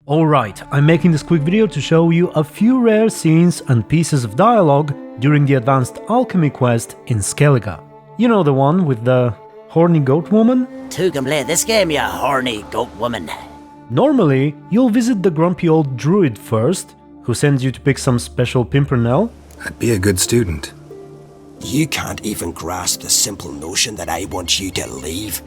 Alright, I'm making this quick video to show you a few rare scenes and pieces of dialogue during the Advanced Alchemy quest in Skellige. You know the one with the horny goat woman? Two can play this game, you horny goat woman. Normally, you'll visit the grumpy old druid first, who sends you to pick some special pimpernel. I'd be a good student. You can't even grasp the simple notion that I want you to leave.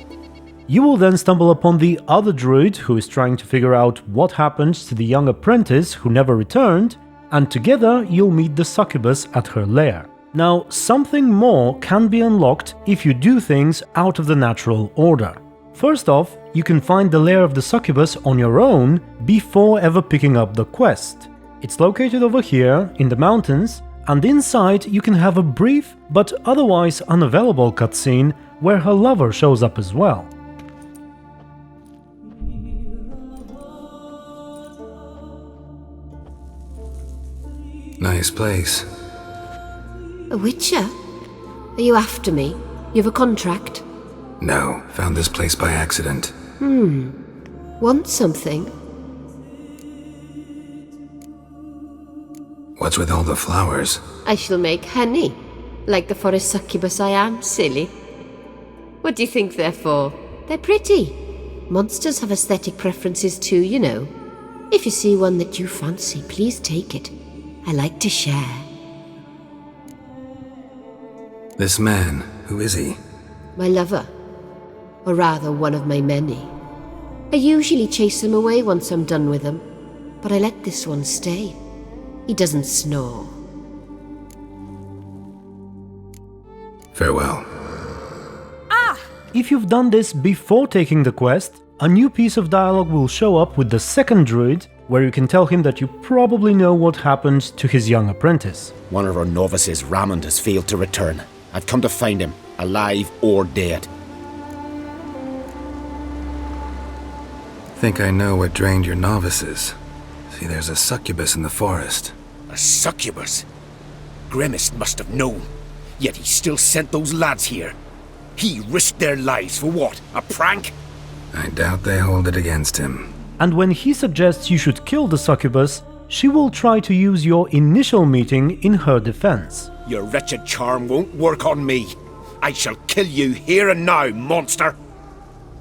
You will then stumble upon the other druid who is trying to figure out what happened to the young apprentice who never returned, and together you'll meet the succubus at her lair. Now, something more can be unlocked if you do things out of the natural order. First off, you can find the lair of the succubus on your own before ever picking up the quest. It's located over here in the mountains, and inside you can have a brief but otherwise unavailable cutscene where her lover shows up as well. Nice place. A witcher? Are you after me? You have a contract? No, found this place by accident. Want something? What's with all the flowers? I shall make honey. Like the forest succubus I am, silly. What do you think they're for? They're pretty. Monsters have aesthetic preferences too, you know. If you see one that you fancy, please take it. I like to share. This man, who is he? My lover. Or rather, one of my many. I usually chase him away once I'm done with him, but I let this one stay. He doesn't snore. Farewell. If you've done this before taking the quest, a new piece of dialogue will show up with the second druid, where you can tell him that you probably know what happened to his young apprentice. One of our novices, Ramond, has failed to return. I've come to find him, alive or dead. Think I know what drained your novices. See, there's a succubus in the forest. A succubus? Grimmest must have known. Yet he still sent those lads here. He risked their lives for what? A prank? I doubt they hold it against him. And when he suggests you should kill the succubus, she will try to use your initial meeting in her defense. Your wretched charm won't work on me. I shall kill you here and now, monster!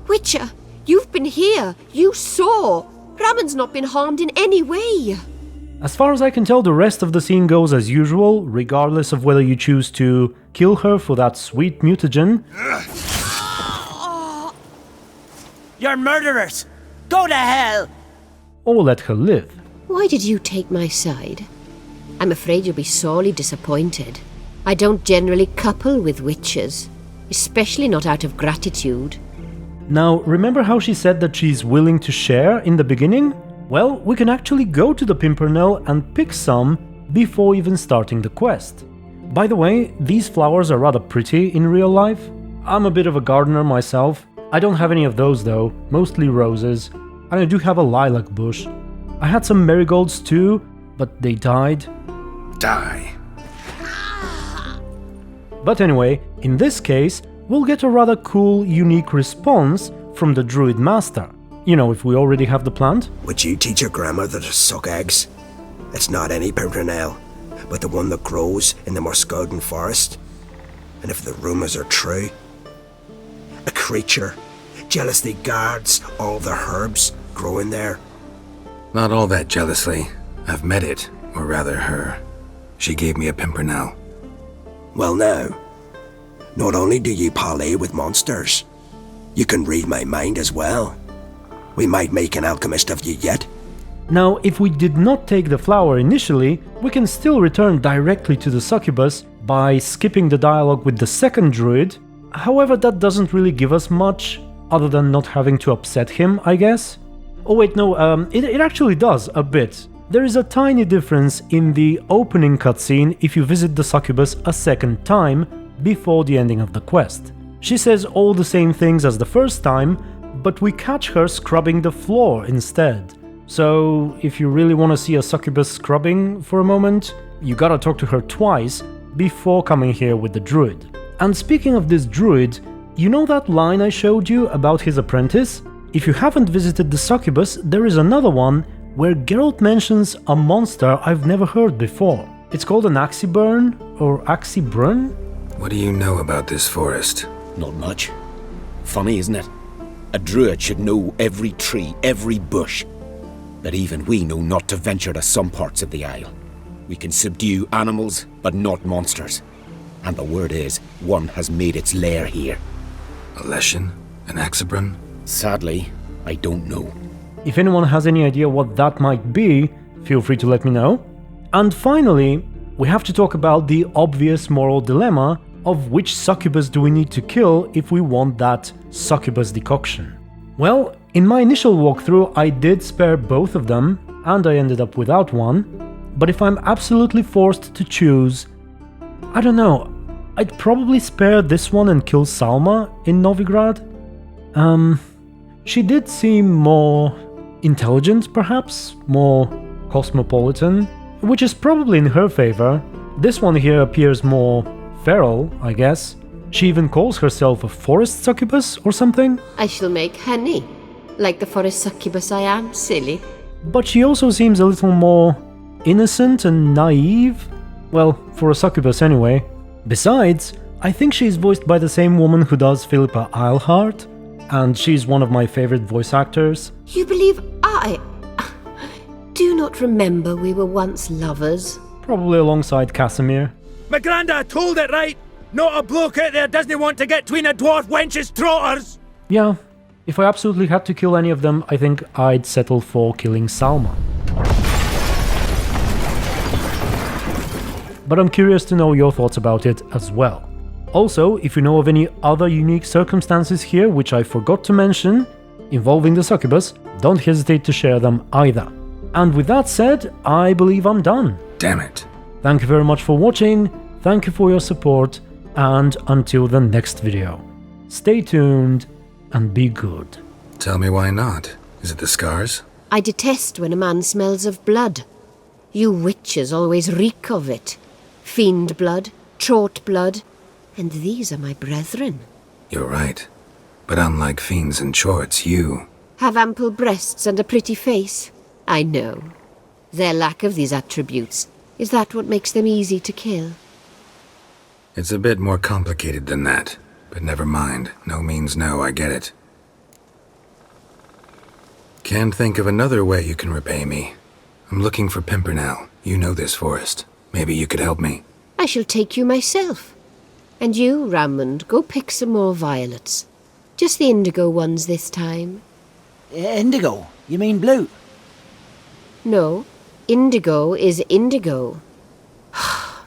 Witcher, you've been here. You saw. Ramond's not been harmed in any way. As far as I can tell, the rest of the scene goes as usual, regardless of whether you choose to kill her for that sweet mutagen. You're murderers! Go to hell! Or let her live. Why did you take my side? I'm afraid you'll be sorely disappointed. I don't generally couple with witches, especially not out of gratitude. Now, remember how she said that she's willing to share in the beginning? Well, we can actually go to the pimpernel and pick some before even starting the quest. By the way, these flowers are rather pretty in real life. I'm a bit of a gardener myself. I don't have any of those though, mostly roses, and I do have a lilac bush. I had some marigolds too, but they died. Die. But anyway, in this case, we'll get a rather cool, unique response from the druid master. You know, if we already have the plant. Would you teach your grandmother to suck eggs? It's not any pimpernel, but the one that grows in the Muskoden forest. And if the rumours are true, a creature jealously guards all the herbs growing there. Not all that jealously. I've met it, or rather her. She gave me a pimpernel. Well now, not only do you parley with monsters, you can read my mind as well. We might make an alchemist of you yet. Now, if we did not take the flower initially, we can still return directly to the succubus by skipping the dialogue with the second druid. However, that doesn't really give us much, other than not having to upset him, I guess. Oh wait, no, it actually does, a bit. There is a tiny difference in the opening cutscene if you visit the succubus a second time before the ending of the quest. She says all the same things as the first time, but we catch her scrubbing the floor instead. So, if you really want to see a succubus scrubbing for a moment, you gotta talk to her twice before coming here with the druid. And speaking of this druid, you know that line I showed you about his apprentice? If you haven't visited the Succubus, there is another one where Geralt mentions a monster I've never heard before. It's called an Axiburn or Axibrun? What do you know about this forest? Not much. Funny, isn't it? A druid should know every tree, every bush. But even we know not to venture to some parts of the Isle. We can subdue animals, but not monsters. And the word is, one has made its lair here. A Leshen? An Axibrun? Sadly, I don't know. If anyone has any idea what that might be, feel free to let me know. And finally, we have to talk about the obvious moral dilemma of which succubus do we need to kill if we want that succubus decoction. Well, in my initial walkthrough I did spare both of them, and I ended up without one, but if I'm absolutely forced to choose, I don't know, I'd probably spare this one and kill Salma in Novigrad. She did seem more intelligent, perhaps, more cosmopolitan, which is probably in her favor. This one here appears more feral, I guess. She even calls herself a forest succubus or something. I shall make honey, like the forest succubus I am, silly. But she also seems a little more innocent and naive. Well, for a succubus anyway. Besides, I think she's voiced by the same woman who does Philippa Eilhart, and she's one of my favorite voice actors. You believe I do not remember we were once lovers? Probably alongside Casimir. My granda told it right! Not a bloke out there doesn't want to get between a dwarf wench's trotters! Yeah, if I absolutely had to kill any of them, I think I'd settle for killing Salma. But I'm curious to know your thoughts about it as well. Also, if you know of any other unique circumstances here which I forgot to mention, involving the succubus, don't hesitate to share them either. And with that said, I believe I'm done. Damn it. Thank you very much for watching, thank you for your support, and until the next video. Stay tuned and be good. Tell me why not? Is it the scars? I detest when a man smells of blood. You witches always reek of it. Fiend blood, trot blood, and these are my brethren. You're right. But unlike fiends and chorts, you... Have ample breasts and a pretty face. I know. Their lack of these attributes, is that what makes them easy to kill? It's a bit more complicated than that. But never mind. No means no, I get it. Can't think of another way you can repay me. I'm looking for Pimpernel. You know this forest. Maybe you could help me. I shall take you myself. And you, Rammond, go pick some more violets. Just the indigo ones this time. Indigo? You mean blue? No, indigo is indigo.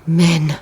Men.